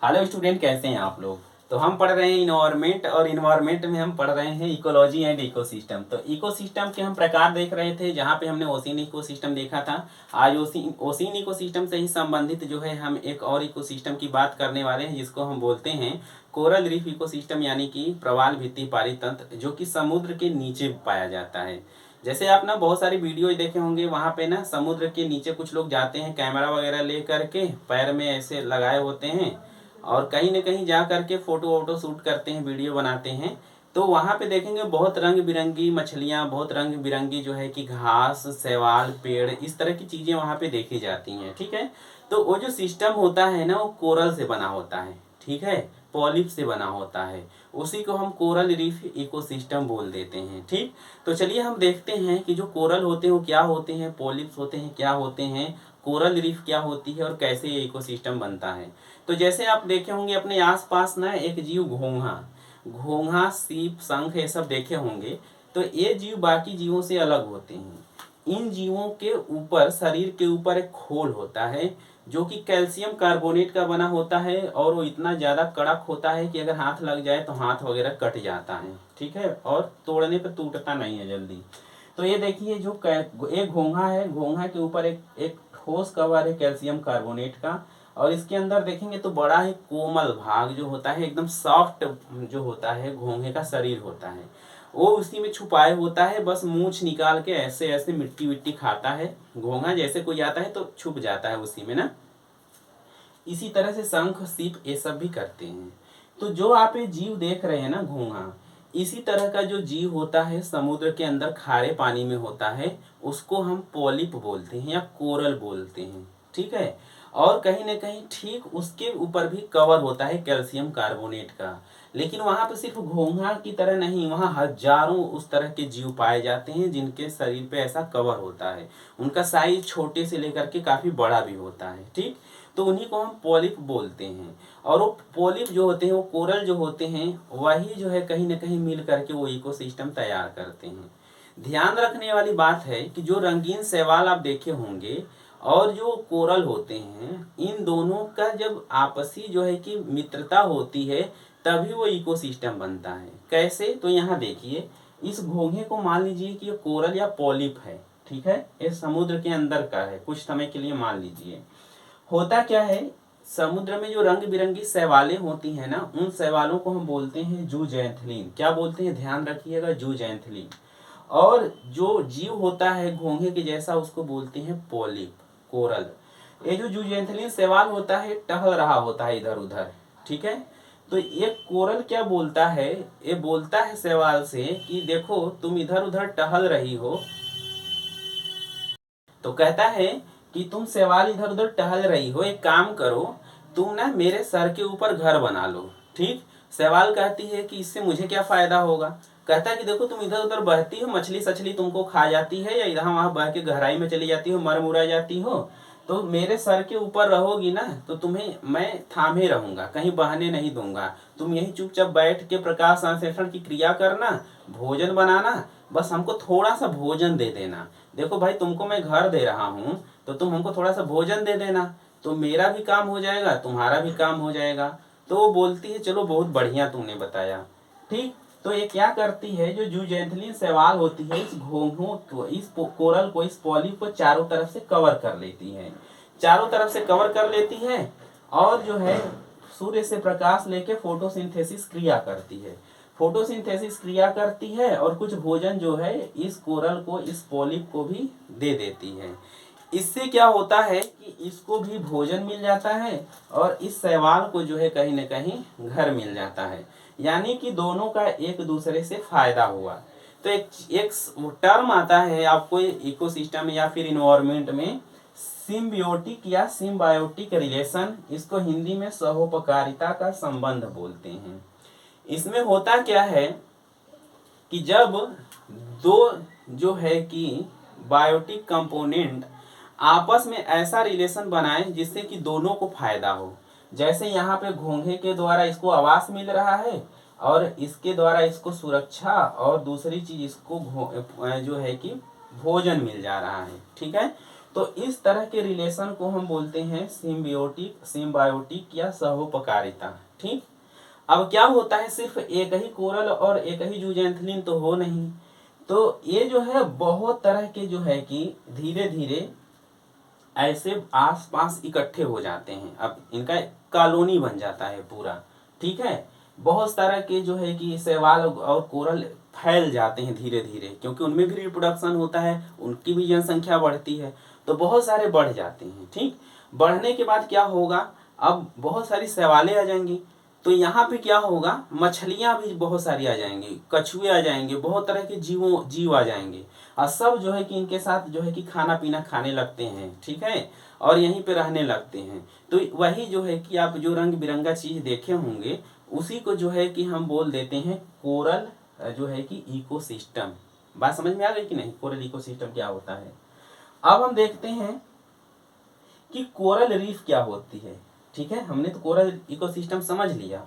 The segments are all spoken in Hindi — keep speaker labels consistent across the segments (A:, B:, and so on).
A: हेलो स्टूडेंट, कैसे हैं आप लोग। तो हम पढ़ रहे हैं इन्वायरमेंट, और इन्वायरमेंट में हम पढ़ रहे हैं इकोलॉजी एंड इकोसिस्टम। तो इकोसिस्टम के हम प्रकार देख रहे थे, जहाँ पे हमने ओशियन इकोसिस्टम देखा था। आज ओशियन इकोसिस्टम से ही संबंधित जो है हम एक और इकोसिस्टम की बात करने वाले हैं, जिसको हम बोलते हैं कोरल रीफ इकोसिस्टम, यानी कि प्रवाल भित्ति पारितंत्र, जो कि समुद्र के नीचे पाया जाता है। जैसे आप ना बहुत सारी वीडियो देखे होंगे, वहाँ पे ना समुद्र के नीचे कुछ लोग जाते हैं कैमरा वगैरह ले करके, पैर में ऐसे लगाए होते हैं और कहीं न कहीं जा करके फ़ोटो वोटो शूट करते हैं, वीडियो बनाते हैं। तो वहाँ पे देखेंगे बहुत रंग बिरंगी मछलियाँ, बहुत रंग बिरंगी जो है कि घास, शैवाल, पेड़, इस तरह की चीज़ें वहाँ पे देखी जाती हैं। ठीक है। तो वो जो सिस्टम होता है ना, वो कोरल से बना होता है। ठीक है। पॉलिप से बना होता है। उसी को हम कोरल रीफ इकोसिस्टम बोल देते हैं। ठीक। तो चलिए हम देखते हैं कि जो कोरल होते हैं वो क्या होते हैं, पॉलिप्स होते हैं क्या होते हैं, कोरल रीफ क्या होती है और कैसे ये इकोसिस्टम बनता है। तो जैसे आप देखे होंगे अपने आसपास ना एक जीव घोंघा, घोंघा, सीप, शंख, ये सब देखे होंगे। तो ये जीव बाकी जीवों से अलग होते हैं। इन जीवों के ऊपर, शरीर के ऊपर एक खोल होता है, जो कि कैल्शियम कार्बोनेट का बना होता है, और वो इतना ज़्यादा कड़क होता है कि अगर हाथ लग जाए तो हाथ वगैरह कट जाता है। ठीक है। और तोड़ने पर टूटता नहीं है जल्दी। तो ये देखिए, जो एक घोंघा है, घोंघा के ऊपर एक एक ठोस कवर है कैल्शियम कार्बोनेट का। और इसके अंदर देखेंगे तो बड़ा ही कोमल भाग जो होता है, एकदम सॉफ्ट जो होता है घोंघे का शरीर होता है, वो उसी में छुपाए होता है। बस मूंछ निकाल के ऐसे ऐसे मिट्टी विट्टी खाता है घोंघा, जैसे कोई आता है तो छुप जाता है उसी में ना। इसी तरह से शंख, सीप, ये सब भी करते हैं। तो जो आप ये जीव देख रहे हैं ना, घोंघा, इसी तरह का जो जीव होता है समुद्र के अंदर खारे पानी में होता है, उसको हम पॉलिप बोलते हैं या कोरल बोलते हैं। ठीक है। और कहीं ना कहीं ठीक उसके ऊपर भी कवर होता है कैल्शियम कार्बोनेट का। लेकिन वहां पर सिर्फ घोंघा की तरह नहीं, वहां हजारों उस तरह के जीव पाए जाते हैं जिनके शरीर पे ऐसा कवर होता है। उनका साइज छोटे से लेकर के काफी बड़ा भी होता है। ठीक। तो उन्हीं को हम पॉलिप बोलते हैं। और वो पॉलिप जो होते हैं, वो कोरल जो होते हैं, वही जो है कहीं ना कहीं मिल करके वो इकोसिस्टम तैयार करते हैं। ध्यान रखने वाली बात है कि जो रंगीन शैवाल आप देखे होंगे और जो कोरल होते हैं, इन दोनों का जब आपसी जो है कि मित्रता होती है, तभी वो इकोसिस्टम बनता है। कैसे? तो यहाँ देखिए, इस घोंघे को मान लीजिए कि ये कोरल या पॉलिप है। ठीक है। ये समुद्र के अंदर का है, कुछ समय के लिए मान लीजिए। होता क्या है, समुद्र में जो रंग बिरंगी शैवालें होती हैं ना, उन शैवालों को हम बोलते हैं जूजैंथलीन। क्या बोलते हैं? ध्यान रखिएगा, जूजैंथलीन। और जो जीव होता है घोंघे के जैसा, उसको बोलते हैं पॉलिप, कोरल। ये जो जूजैंथलीन शैवाल होता है, टहल रहा होता है इधर उधर। ठीक है। तो ये कोरल क्या बोलता है, ये बोलता है शैवाल से कि देखो तुम इधर उधर टहल रही हो। तो कहता है कि तुम शैवाल इधर उधर टहल रही हो, एक काम करो, तुम ना मेरे सर के ऊपर घर बना लो। ठीक। शैवाल कहती है कि इससे मुझे क्या फायदा होगा। कहता है कि देखो तुम इधर उधर बहती हो, मछली सछली तुमको खा जाती है, या इधर वहां बह के गहराई में चली जाती हो, मर मुरा जाती हो। तो मेरे सर के ऊपर रहोगी ना, तो तुम्हें मैं थामे रहूंगा, कहीं बहने नहीं दूंगा। तुम यही चुपचाप बैठ के प्रकाश संश्लेषण की क्रिया करना, भोजन बनाना, बस हमको थोड़ा सा भोजन दे देना। देखो भाई, तुमको मैं घर दे रहा हूँ, तो तुम हमको थोड़ा सा भोजन दे देना, तो मेरा भी काम हो जाएगा, तुम्हारा भी काम हो जाएगा। तो वो बोलती है चलो बहुत बढ़िया तुमने बताया। ठीक। तो ये क्या करती है, जो जूजेंथलिन शैवाल होती है, इस घोंघों को, इस कोरल को, इस पॉलिप को चारों तरफ से कवर कर लेती है। चारों तरफ से कवर कर लेती है, और जो है सूर्य से प्रकाश लेके फोटोसिंथेसिस क्रिया करती है। फोटोसिंथेसिस क्रिया करती है और कुछ भोजन जो है इस कोरल को, इस पॉलिप को भी दे देती है। इससे क्या होता है कि इसको भी भोजन मिल जाता है, और इस शैवाल को जो है कहीं ना कहीं घर मिल जाता है। यानी कि दोनों का एक दूसरे से फायदा हुआ। तो एक एक टर्म आता है आपको इकोसिस्टम या फिर इन्वायरमेंट में, सिम्बियोटिक या सिम्बायोटिक रिलेशन। इसको हिंदी में सहोपकारिता का संबंध बोलते हैं। इसमें होता क्या है कि जब दो जो है कि बायोटिक कंपोनेंट आपस में ऐसा रिलेशन बनाए जिससे कि दोनों को फायदा हो। जैसे यहाँ पे घोंघे के द्वारा इसको आवास मिल रहा है, और इसके द्वारा इसको सुरक्षा, और दूसरी चीज इसको जो है कि भोजन मिल जा रहा है। ठीक है। तो इस तरह के रिलेशन को हम बोलते हैं सिम्बायोटिक या सहोपकारिता। ठीक, अब क्या होता है, सिर्फ एक ही कोरल और एक ही जूजेंथलिन तो हो नहीं, तो ये जो है बहुत तरह के जो है कि धीरे धीरे ऐसे आसपास इकट्ठे हो जाते हैं। अब इनका कॉलोनी बन जाता है पूरा। ठीक है, बहुत तरह के जो है कि शैवाल और कोरल फैल जाते हैं धीरे धीरे, क्योंकि उनमें भी रिप्रोडक्शन होता है, उनकी भी जनसंख्या बढ़ती है, तो बहुत सारे बढ़ जाते हैं। ठीक, बढ़ने के बाद क्या होगा, अब बहुत सारी शैवालें आ जाएंगी, तो यहाँ पे क्या होगा, मछलियाँ भी बहुत सारी आ जाएंगी, कछुए आ जाएंगे, बहुत तरह के जीव आ जाएंगे, और सब जो है कि इनके साथ जो है कि खाना पीना खाने लगते हैं। ठीक है, और यहीं पे रहने लगते हैं। तो वही जो है कि आप जो रंग बिरंगा चीज देखे होंगे, उसी को जो है कि हम बोल देते हैं कोरल जो है कि इकोसिस्टम। बात समझ में आ गई कि नहीं, कोरल इकोसिस्टम क्या होता है। अब हम देखते हैं कि कोरल रीफ क्या होती है। ठीक है, हमने तो कोरल इकोसिस्टम समझ लिया,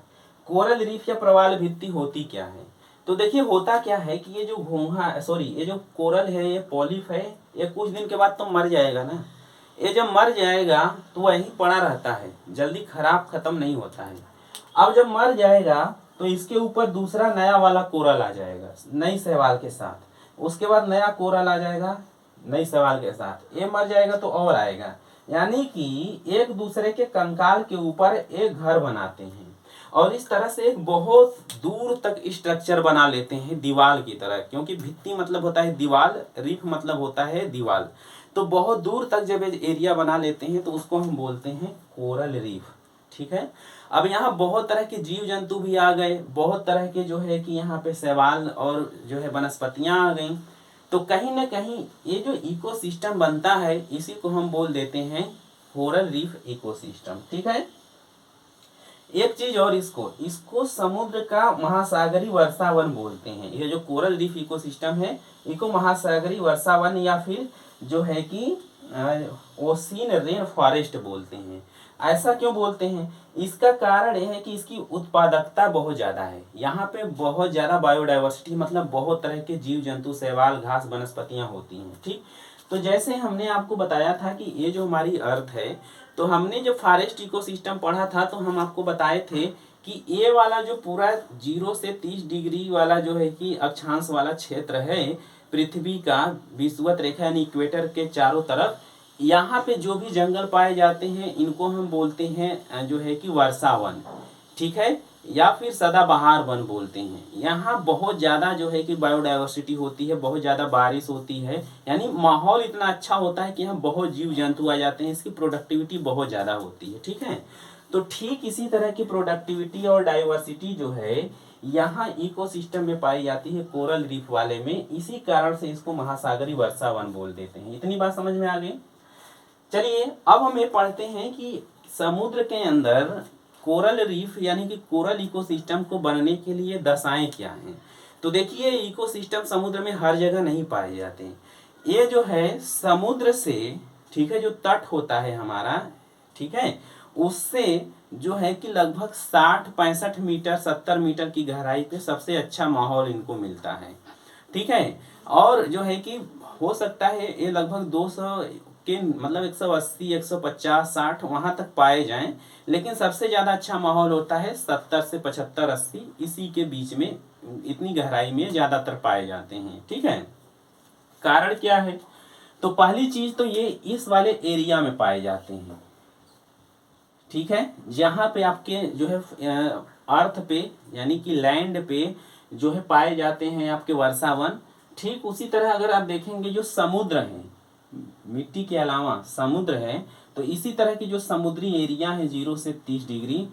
A: कोरल रीफ या प्रवाल भित्ति होती क्या है। तो देखिए होता क्या है कि ये जो ये जो कोरल है, ये पॉलिप है, ये कुछ दिन के बाद तो मर जाएगा ना। ये जब मर जाएगा तो वहीं पड़ा रहता है, जल्दी खराब खत्म नहीं होता है। अब जब मर जाएगा तो इसके ऊपर दूसरा नया वाला कोरल आ जाएगा नई शैवाल के साथ, उसके बाद नया कोरल आ जाएगा नई शैवाल के साथ, ये मर जाएगा तो और आएगा। यानी कि एक दूसरे के कंकाल के ऊपर एक घर बनाते हैं, और इस तरह से एक बहुत दूर तक स्ट्रक्चर बना लेते हैं दीवार की तरह, क्योंकि भित्ति मतलब होता है दीवार, रीफ मतलब होता है दीवार। तो बहुत दूर तक जब एरिया बना लेते हैं तो उसको हम बोलते हैं कोरल रीफ। ठीक है, अब यहाँ बहुत तरह के जीव जंतु भी आ गए, बहुत तरह के जो है कि यहाँ पे शैवाल और जो है वनस्पतियाँ आ गई, तो कहीं ना कहीं ये जो इकोसिस्टम बनता है इसी को हम बोल देते हैं कोरल रीफ इकोसिस्टम। ठीक है, एक चीज और, इसको समुद्र का महासागरी वर्षावन बोलते हैं। ये जो कोरल रीफ इकोसिस्टम है, इसको महासागरी वर्षावन या फिर जो है कि ओशियन रेन फॉरेस्ट बोलते हैं। ऐसा क्यों बोलते हैं, इसका कारण यह है कि इसकी उत्पादकता बहुत ज़्यादा है। यहाँ पे बहुत ज़्यादा बायोडाइवर्सिटी, मतलब बहुत तरह के जीव जंतु, शैवाल, घास, वनस्पतियाँ होती हैं। ठीक, तो जैसे हमने आपको बताया था कि ये जो हमारी अर्थ है, तो हमने जब फॉरेस्ट इकोसिस्टम पढ़ा था तो हम आपको बताए थे कि ये वाला जो पूरा 0 से 30 डिग्री वाला जो है कि अक्षांश वाला क्षेत्र है पृथ्वी का, विषुवत रेखा यानी इक्वेटर के चारों तरफ, यहाँ पे जो भी जंगल पाए जाते हैं इनको हम बोलते हैं जो है कि वर्षावन। ठीक है, या फिर सदाबहार वन बोलते हैं। यहाँ बहुत ज़्यादा जो है कि बायोडाइवर्सिटी होती है, बहुत ज़्यादा बारिश होती है, यानी माहौल इतना अच्छा होता है कि यहाँ बहुत जीव जंतु आ जाते हैं, इसकी प्रोडक्टिविटी बहुत ज़्यादा होती है। ठीक है, तो ठीक इसी तरह की प्रोडक्टिविटी और डाइवर्सिटी जो है यहाँ इकोसिस्टम में पाई जाती है कोरल रीफ वाले में, इसी कारण से इसको महासागरी वर्षावन बोल देते हैं। इतनी बात समझ में आ गई। चलिए अब हम ये पढ़ते हैं कि समुद्र के अंदर कोरल रीफ यानी कि कोरल इकोसिस्टम को बनने के लिए दशाएं क्या हैं। तो देखिए इकोसिस्टम समुद्र में हर जगह नहीं पाए जाते। ये जो है समुद्र से, ठीक है, जो तट होता है हमारा, ठीक है, उससे जो है कि लगभग 60-65 मीटर 70 मीटर की गहराई पे सबसे अच्छा माहौल इनको मिलता है। ठीक है, और जो है कि हो सकता है ये लगभग 200 के मतलब 180, 150, 60 वहाँ तक पाए जाएं, लेकिन सबसे ज़्यादा अच्छा माहौल होता है 70 से 75, 80 इसी के बीच में, इतनी गहराई में ज़्यादातर पाए जाते हैं। ठीक है, कारण क्या है, तो पहली चीज़ तो ये इस वाले एरिया में पाए जाते हैं। ठीक है, जहाँ पे आपके जो है अर्थ पे यानी कि लैंड पे जो है पाए जाते हैं आपके वर्षावन। ठीक उसी तरह अगर आप देखेंगे जो समुद्र है, मिट्टी के अलावा समुद्र है, तो इसी तरह की जो समुद्री एरिया है 0 से 30 डिग्री,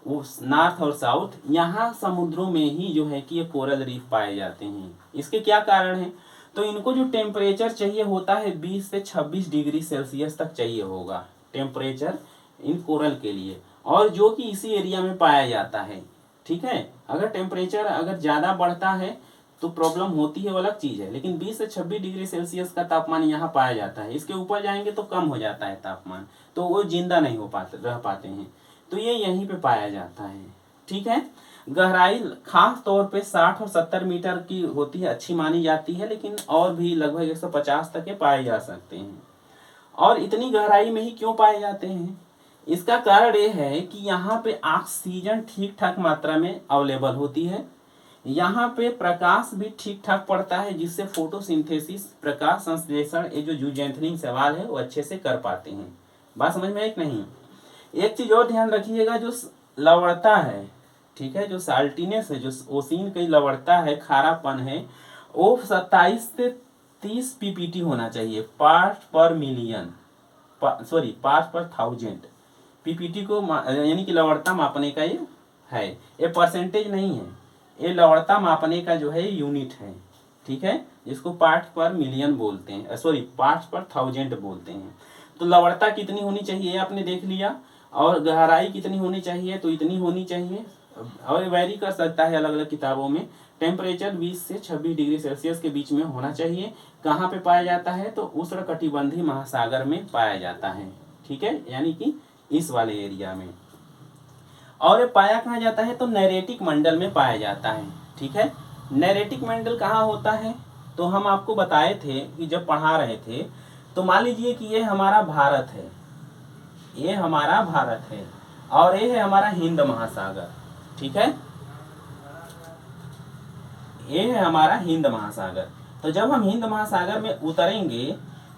A: वो नॉर्थ और साउथ, यहाँ समुद्रों में ही जो है कि ये कोरल रीफ पाए जाते हैं। इसके क्या कारण है, तो इनको जो टेम्परेचर चाहिए होता है 20 से 26 डिग्री सेल्सियस तक चाहिए होगा टेम्परेचर इन कोरल के लिए, और जो कि इसी एरिया में पाया जाता है। ठीक है, अगर टेम्परेचर अगर ज़्यादा बढ़ता है तो प्रॉब्लम होती है, वो अलग चीज़ है, लेकिन 20 से 26 डिग्री सेल्सियस का तापमान यहाँ पाया जाता है। इसके ऊपर जाएंगे तो कम हो जाता है तापमान, तो वो जिंदा नहीं रह पाते हैं, तो ये यहीं पे पाया जाता है। ठीक है, गहराई खास तौर पे 60 और 70 मीटर की होती है, अच्छी मानी जाती है, लेकिन और भी लगभग 150 तक के पाए जा सकते हैं। और इतनी गहराई में ही क्यों पाए जाते हैं? इसका कारण ये है कि यहाँ पे ऑक्सीजन ठीक ठाक मात्रा में अवेलेबल होती है, यहाँ पे प्रकाश भी ठीक ठाक पड़ता है, जिससे फोटोसिंथेसिस, प्रकाश संश्लेषण, ये जो यूजेंथनिंग सवाल है वो अच्छे से कर पाते हैं। बात समझ में है कि नहीं? एक चीज और ध्यान रखिएगा, जो लवणता है, ठीक है, जो साल्टीनेस है, जो ओसीन की लवणता है, खारापन है, वो 27 से 30 पीपीटी होना चाहिए, पार्ट पर मिलियन, सॉरी पार्ट पर 1000 पीपीटी को यानी कि लवणता मापने का ये है, ये परसेंटेज नहीं है, ये लवणता मापने का जो है यूनिट है, ठीक है, जिसको पार्ट पर मिलियन बोलते हैं, सॉरी पार्ट पर 1000 बोलते हैं। तो लवणता कितनी होनी चाहिए आपने देख लिया, और गहराई कितनी होनी चाहिए, तो इतनी होनी चाहिए, और वेरी कर सकता है अलग अलग किताबों में। टेम्परेचर 20 से 26 डिग्री सेल्सियस के बीच में होना चाहिए। कहाँ पे पाया जाता है? तो उष्णकटिबंधीय महासागर में पाया जाता है, ठीक है, यानी कि इस वाले एरिया में। और ये पाया कहाँ जाता है? तो नैरेटिक मंडल में पाया जाता है, ठीक है। नैरेटिक मंडल कहाँ होता है? तो हम आपको बताए थे कि जब पढ़ा रहे थे, तो मान लीजिए कि ये हमारा भारत है, ये हमारा भारत है, और ये है हमारा हिंद महासागर, ठीक है, ये है हमारा हिंद महासागर। तो जब हम हिंद महासागर में उतरेंगे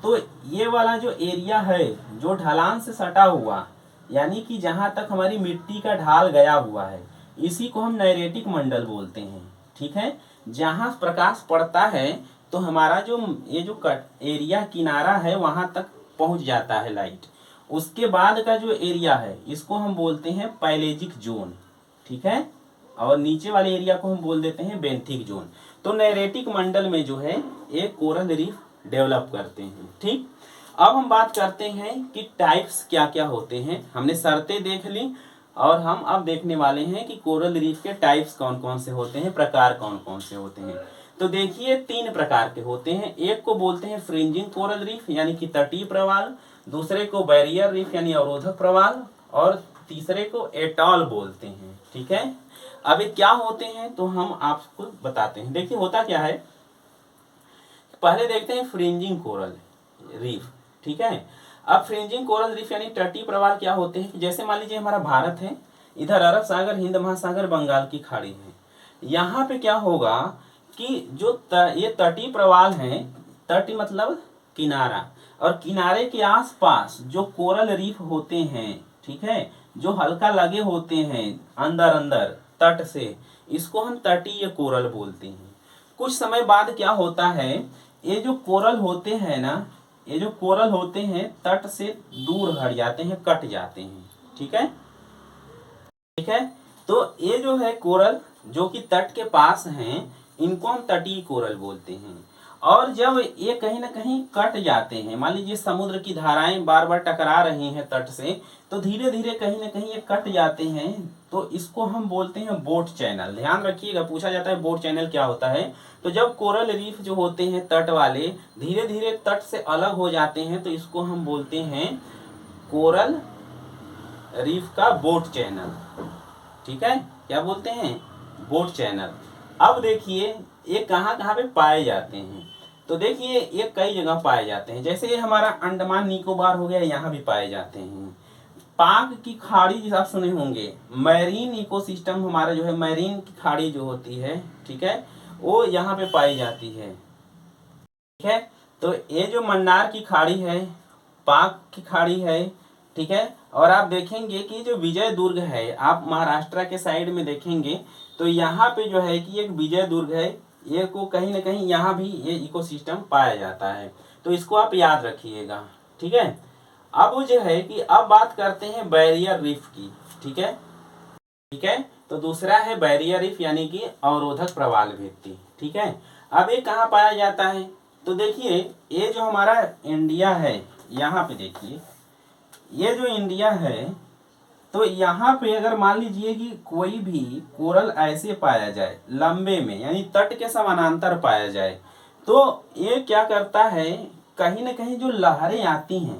A: तो ये वाला जो एरिया है, जो ढलान से सटा हुआ, यानी कि जहाँ तक हमारी मिट्टी का ढाल गया हुआ है, इसी को हम नैरेटिक मंडल बोलते हैं, ठीक है। जहाँ प्रकाश पड़ता है तो हमारा जो ये जो कट एरिया किनारा है वहाँ तक पहुँच जाता है लाइट। उसके बाद का जो एरिया है इसको हम बोलते हैं पैलेजिक जोन, ठीक है, और नीचे वाले एरिया को हम बोल देते हैं बेंथिक जोन। तो नैरेटिक मंडल में जो है एक कोरल रीफ डेवलप करते हैं, ठीक। अब हम बात करते हैं कि टाइप्स क्या क्या होते हैं। हमने शर्तें देख ली, और हम अब देखने वाले हैं कि कोरल रीफ के टाइप्स कौन कौन से होते हैं, प्रकार कौन कौन से होते हैं। तो देखिए 3 प्रकार के होते हैं। एक को बोलते हैं फ्रिंजिंग कोरल रीफ यानी कि तटीय प्रवाल, दूसरे को बैरियर रीफ यानी अवरोधक प्रवाल, और तीसरे को एटॉल बोलते हैं, ठीक है। अब ये क्या होते हैं तो हम आपको बताते हैं। देखिए होता क्या है, पहले देखते हैं फ्रिंजिंग कोरल रीफ, ठीक है। अब फ्रिंजिंग कोरल रीफ यानी तटीय प्रवाल क्या होते हैं कि जैसे मान लीजिए हमारा भारत है, इधर अरब सागर, हिंद महासागर, बंगाल की खाड़ी है। यहाँ पे क्या होगा कि जो ये तटीय प्रवाल है, तट मतलब किनारा, और किनारे के आसपास जो कोरल रीफ होते हैं, ठीक है, जो हल्का लगे होते हैं अंदर अंदर तट से, इसको हम तटीय कोरल बोलते हैं। कुछ समय बाद क्या होता है, ये जो कोरल होते हैं ना, ये जो कोरल होते हैं तट से दूर हट जाते हैं, कट जाते हैं, ठीक है, ठीक है। तो ये जो है कोरल जो कि तट के पास हैं, इनको हम तटीय कोरल बोलते हैं। और जब ये कहीं ना कहीं कट जाते हैं, मान लीजिए समुद्र की धाराएं बार बार टकरा रही हैं तट से, तो धीरे धीरे कहीं ना कहीं ये कट जाते हैं, तो इसको हम बोलते हैं बोट चैनल। ध्यान रखिएगा, पूछा जाता है बोट चैनल क्या होता है। तो जब कोरल रीफ जो होते हैं तट वाले धीरे धीरे तट से अलग हो जाते हैं, तो इसको हम बोलते हैं कोरल रीफ का बोट चैनल, ठीक है। क्या बोलते हैं? Boat channel. अब देखिए ये कहाँ कहाँ पे पाए जाते हैं, तो देखिए ये कई जगह पाए जाते हैं। जैसे ये हमारा अंडमान निकोबार हो गया, यहाँ भी पाए जाते हैं। पाक की खाड़ी जिसे आप सुने होंगे, मैरीन इकोसिस्टम हमारा जो है, मैरीन की खाड़ी जो होती है, ठीक है, वो यहाँ पे पाई जाती है, ठीक है। तो ये जो मन्नार की खाड़ी है, पाक की खाड़ी है, ठीक है। और आप देखेंगे कि जो विजय दुर्ग है, आप महाराष्ट्र के साइड में देखेंगे तो यहाँ पे जो है कि एक विजय दुर्ग है, ये को कहीं ना कहीं यहाँ भी ये इकोसिस्टम पाया जाता है। तो इसको आप याद रखिएगा, ठीक है। अब जो है कि अब बात करते हैं बैरियर रीफ की, ठीक है, ठीक है। तो दूसरा है बैरियर रीफ यानी कि अवरोधक प्रवाल भित्ति, ठीक है। अब ये कहाँ पाया जाता है, तो देखिए ये जो हमारा इंडिया है, यहाँ पे देखिए ये जो इंडिया है, तो यहाँ पे अगर मान लीजिए कि कोई भी कोरल ऐसे पाया जाए लंबे में, यानी तट के समानांतर पाया जाए, तो ये क्या करता है, कहीं ना कहीं जो लहरें आती हैं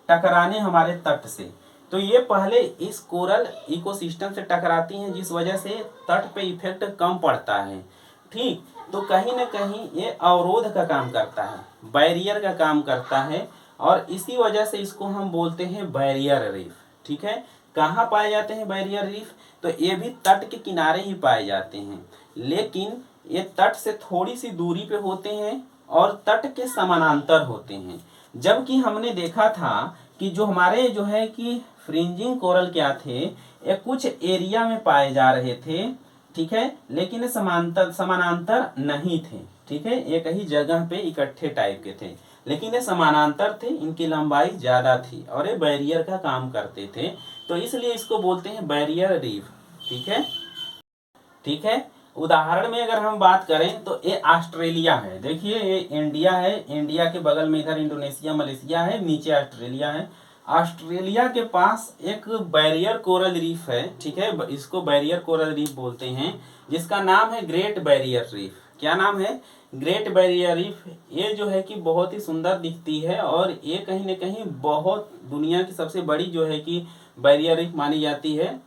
A: टकराने हमारे तट से, तो ये पहले इस कोरल इकोसिस्टम से टकराती हैं, जिस वजह से तट पे इफेक्ट कम पड़ता है, ठीक। तो कहीं ना कहीं ये अवरोध का काम करता है, बैरियर का काम करता है, और इसी वजह से इसको हम बोलते हैं बैरियर रीफ। ठीक है, कहाँ पाए जाते हैं बैरियर रीफ? तो ये भी तट के किनारे ही पाए जाते हैं, लेकिन ये तट से थोड़ी सी दूरी पे होते हैं और तट के समानांतर होते हैं। जबकि हमने देखा था कि जो हमारे जो है कि फ्रिंजिंग कोरल क्या थे, ये कुछ एरिया में पाए जा रहे थे, ठीक है, लेकिन ये समानांतर नहीं थे। ठीक है, एक ही जगह पे इकट्ठे टाइप के थे, लेकिन ये समानांतर थे, इनकी लंबाई ज्यादा थी और ये बैरियर का काम करते थे, तो इसलिए इसको बोलते हैं बैरियर रीफ। ठीक है, ठीक है। उदाहरण में अगर हम बात करें तो ये ऑस्ट्रेलिया है, देखिए ये इंडिया है, इंडिया के बगल में इधर इंडोनेशिया मलेशिया है, नीचे ऑस्ट्रेलिया है। ऑस्ट्रेलिया के पास एक बैरियर कोरल रीफ है, ठीक है, इसको बैरियर कोरल रीफ बोलते हैं, जिसका नाम है ग्रेट बैरियर रीफ। क्या नाम है? Great barrier reef. ये जो है कि बहुत ही सुंदर दिखती है और ये कहीं ना कहीं बहुत दुनिया की सबसे बड़ी जो है कि बैरियर रीफ मानी जाती है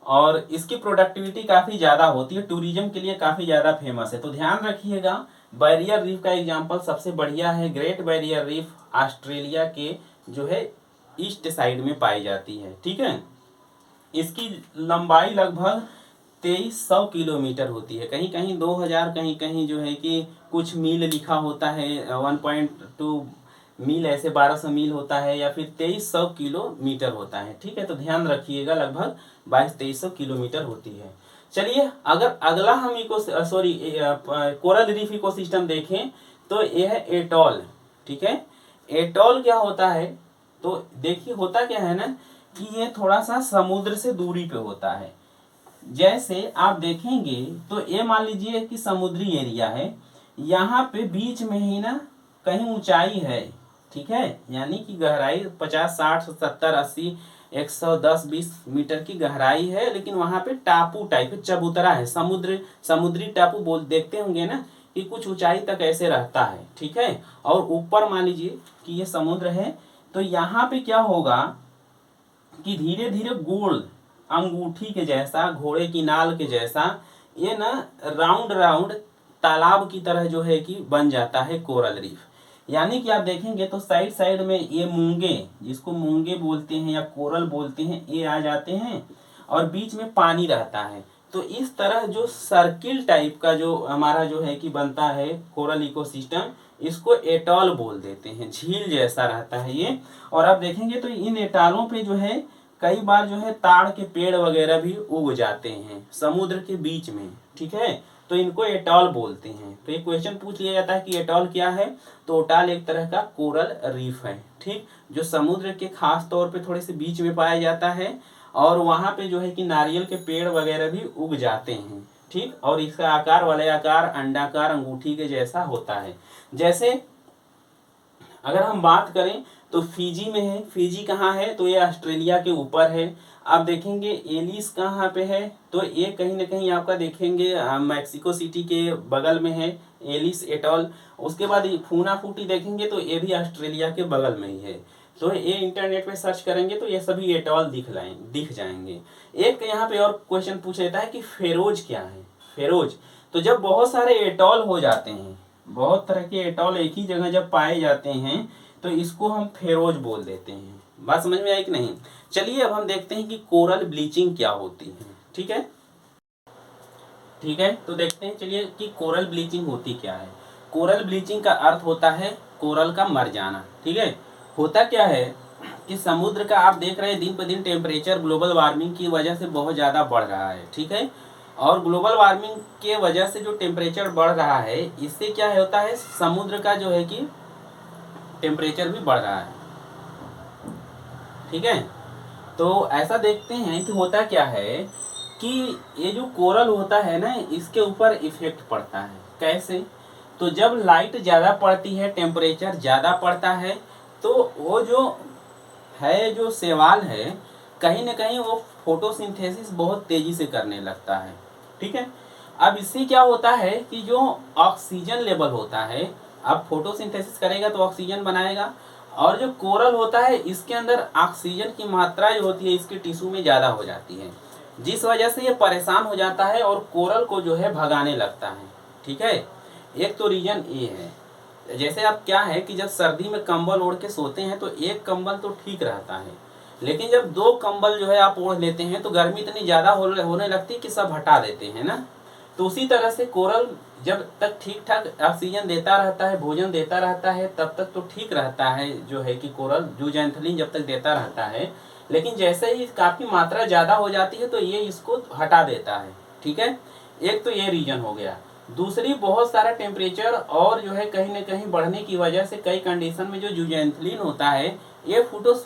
A: और इसकी प्रोडक्टिविटी काफ़ी ज़्यादा होती है, टूरिज्म के लिए काफ़ी ज़्यादा फेमस है। तो ध्यान रखिएगा, बैरियर रीफ का एग्जांपल सबसे बढ़िया है ग्रेट बैरियर रीफ, ऑस्ट्रेलिया के जो है ईस्ट साइड में पाई जाती है। ठीक है, इसकी लंबाई लगभग 2300 किलोमीटर होती है, कहीं कहीं 2000, कहीं कहीं जो है कि कुछ मील लिखा होता है, 1.2 मील, ऐसे 1200 मील होता है या फिर 2300 किलोमीटर होता है। ठीक है, तो ध्यान रखिएगा लगभग 2200-2300 किलोमीटर होती है। चलिए, अगर अगला हम कोरल रीफ इकोसिस्टम देखें तो यह है एटॉल। ठीक है, एटॉल क्या होता है? तो देखिए होता क्या है ना कि ये थोड़ा सा समुद्र से दूरी पे होता है। जैसे आप देखेंगे तो ये मान लीजिए कि समुद्री एरिया है, यहाँ पे बीच में ही ना कहीं ऊंचाई है, ठीक है, यानी कि गहराई 50, 60, 70, 80, 110, 20 मीटर की गहराई है, लेकिन वहाँ पे टापू टाइप चबूतरा है, समुद्री टापू बोल देखते होंगे ना कि कुछ ऊंचाई तक ऐसे रहता है। ठीक है, और ऊपर मान लीजिए कि ये समुद्र है, तो यहाँ पे क्या होगा कि धीरे धीरे गोल अंगूठी के जैसा, घोड़े की नाल के जैसा, ये ना राउंड राउंड तालाब की तरह जो है कि बन जाता है कोरल रीफ। यानी कि आप देखेंगे तो साइड साइड में ये मूंगे, जिसको मूंगे बोलते हैं या कोरल बोलते हैं, ये आ जाते हैं और बीच में पानी रहता है। तो इस तरह जो सर्किल टाइप का जो हमारा जो है कि बनता है कोरल इकोसिस्टम, इसको एटॉल बोल देते हैं, झील जैसा रहता है ये। और आप देखेंगे तो इन एटॉलों पे जो है कई बार जो है ताड़ के पेड़ वगैरह भी उग जाते हैं समुद्र के बीच में। ठीक है, तो इनको एटॉल बोलते हैं। तो ये क्वेश्चन पूछ लिया जाता है कि एटॉल क्या है, तो एटॉल एक तरह का कोरल रीफ है, ठीक, जो समुद्र के खास तौर पे थोड़े से बीच में पाया जाता है और वहाँ पे जो है कि नारियल के पेड़ वगैरह भी उग जाते हैं। ठीक, और इसका आकार वलयाकार, अंडाकार, अंगूठी के जैसा होता है। जैसे अगर हम बात करें तो फिजी में है, फिजी कहाँ है? तो ये ऑस्ट्रेलिया के ऊपर है। आप देखेंगे एलिस कहाँ पे है? तो ये कहीं ना कहीं आपका देखेंगे मैक्सिको सिटी के बगल में है एलिस एटॉल। उसके बाद फूना फूटी देखेंगे तो ये भी ऑस्ट्रेलिया के बगल में ही है। तो ये इंटरनेट पे सर्च करेंगे तो ये सभी एटॉल दिख जाएंगे। एक यहाँ पे और क्वेश्चन पूछ लेता है कि फेरोज क्या है? फेरोज, तो जब बहुत सारे एटॉल हो जाते हैं, बहुत तरह के एटॉल एक ही जगह जब पाए जाते हैं, तो इसको हम फेरोज बोल देते हैं। बात समझ में आई कि नहीं? चलिए अब हम देखते हैं कि कोरल ब्लीचिंग क्या होती है। ठीक है, ठीक है, तो देखते हैं चलिए कि कोरल ब्लीचिंग होती क्या है। कोरल ब्लीचिंग का अर्थ होता है कोरल का मर जाना। ठीक है, होता क्या है कि समुद्र का आप देख रहे हैं दिन पर दिन टेम्परेचर ग्लोबल वार्मिंग की वजह से बहुत ज़्यादा बढ़ रहा है। ठीक है, और ग्लोबल वार्मिंग के वजह से जो टेम्परेचर बढ़ रहा है, इससे क्या होता है, समुद्र का जो है कि टेम्परेचर भी बढ़ रहा है। ठीक है, तो ऐसा देखते हैं कि होता क्या है कि ये जो कोरल होता है ना, इसके ऊपर इफेक्ट पड़ता है। कैसे? तो जब लाइट ज़्यादा पड़ती है, टेम्परेचर ज़्यादा पड़ता है, तो वो जो है जो शैवाल है, कहीं ना कहीं वो फोटोसिंथेसिस बहुत तेज़ी से करने लगता है। ठीक है, अब इससे क्या होता है कि जो ऑक्सीजन लेवल होता है, अब फोटोसिंथेसिस करेगा तो ऑक्सीजन बनाएगा, और जो कोरल होता है इसके अंदर ऑक्सीजन की मात्रा जो होती है इसके टिश्यू में ज़्यादा हो जाती है, जिस वजह से ये परेशान हो जाता है और कोरल को जो है भगाने लगता है। ठीक है, एक तो रीजन ये है। जैसे अब क्या है कि जब सर्दी में कंबल ओढ़ के सोते हैं तो एक कंबल तो ठीक रहता है, लेकिन जब दो कंबल जो है आप ओढ़ लेते हैं तो गर्मी इतनी ज़्यादा होने लगती है कि सब हटा देते हैं ना। तो उसी तरह से कोरल जब तक ठीक ठाक ऑक्सीजन देता रहता है, भोजन देता रहता है, तब तक तो ठीक रहता है जो है कि कोरल जूजेंथलिन जब तक देता रहता है। लेकिन जैसे ही काफ़ी मात्रा ज़्यादा हो जाती है तो ये इसको हटा देता है। ठीक है, एक तो ये रीजन हो गया। दूसरी, बहुत सारा टेम्परेचर और जो है कहीं ना कहीं बढ़ने की वजह से कई कंडीशन में जो जूजेंथलिन होता है ये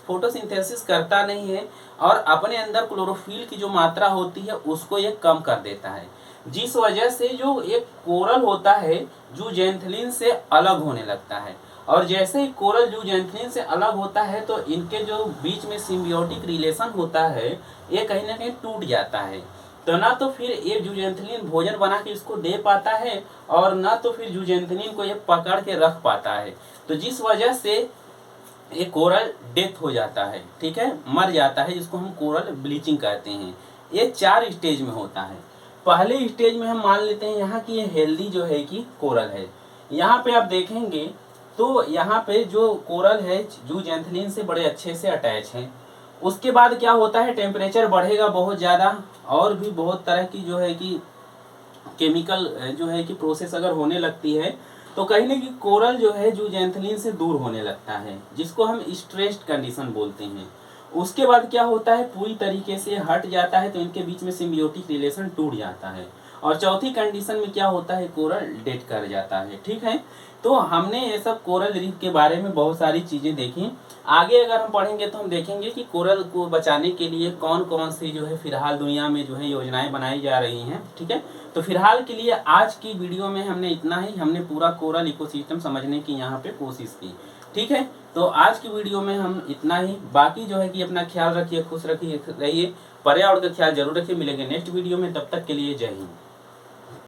A: फोटोसिंथेसिस करता नहीं है और अपने अंदर क्लोरोफिल की जो मात्रा होती है उसको ये कम कर देता है, जिस वजह से जो एक कोरल होता है जूजेंथलिन से अलग होने लगता है। और जैसे ही कोरल जूजेंथलिन से अलग होता है तो इनके जो बीच में सिम्बियोटिक रिलेशन होता है ये कहीं ना कहीं टूट जाता है। तो ना तो फिर ये जूजेंथलिन भोजन बना के इसको दे पाता है और ना तो फिर जूजेंथलिन को ये पकड़ के रख पाता है, तो जिस वजह से ये कोरल डेथ हो जाता है। ठीक है, मर जाता है, जिसको हम कोरल ब्लीचिंग कहते हैं। ये 4 स्टेज में होता है। पहले स्टेज में हम मान लेते हैं यहाँ की ये हेल्दी जो है कि कोरल है। यहाँ पे आप देखेंगे तो यहाँ पे जो कोरल है जूजेंथलिन से बड़े अच्छे से अटैच है। उसके बाद क्या होता है, टेम्परेचर बढ़ेगा बहुत ज़्यादा और भी बहुत तरह की जो है कि केमिकल जो है कि प्रोसेस अगर होने लगती है तो कहीं ना कहीं कोरल जो है जूजेंथलिन से दूर होने लगता है, जिसको हम स्ट्रेस्ड कंडीशन बोलते हैं। उसके बाद क्या होता है, पूरी तरीके से हट जाता है तो इनके बीच में सिम्बियोटिक रिलेशन टूट जाता है। और चौथी कंडीशन में क्या होता है, कोरल डेथ कर जाता है। ठीक है, तो हमने ये सब कोरल रीफ के बारे में बहुत सारी चीज़ें देखी। आगे अगर हम पढ़ेंगे तो हम देखेंगे कि कोरल को बचाने के लिए कौन कौन सी जो है फिलहाल दुनिया में जो है योजनाएं बनाई जा रही हैं। ठीक है, तो फिलहाल के लिए आज की वीडियो में हमने इतना ही, हमने पूरा कोरल इकोसिस्टम समझने की यहाँ पे कोशिश की। ठीक है, तो आज की वीडियो में हम इतना ही। बाकी जो है कि अपना ख्याल रखिए, खुश रखिए, रहिए, पर्यावरण का ख्याल जरूर रखिए। मिलेंगे नेक्स्ट वीडियो में, तब तक के लिए जय हिंद।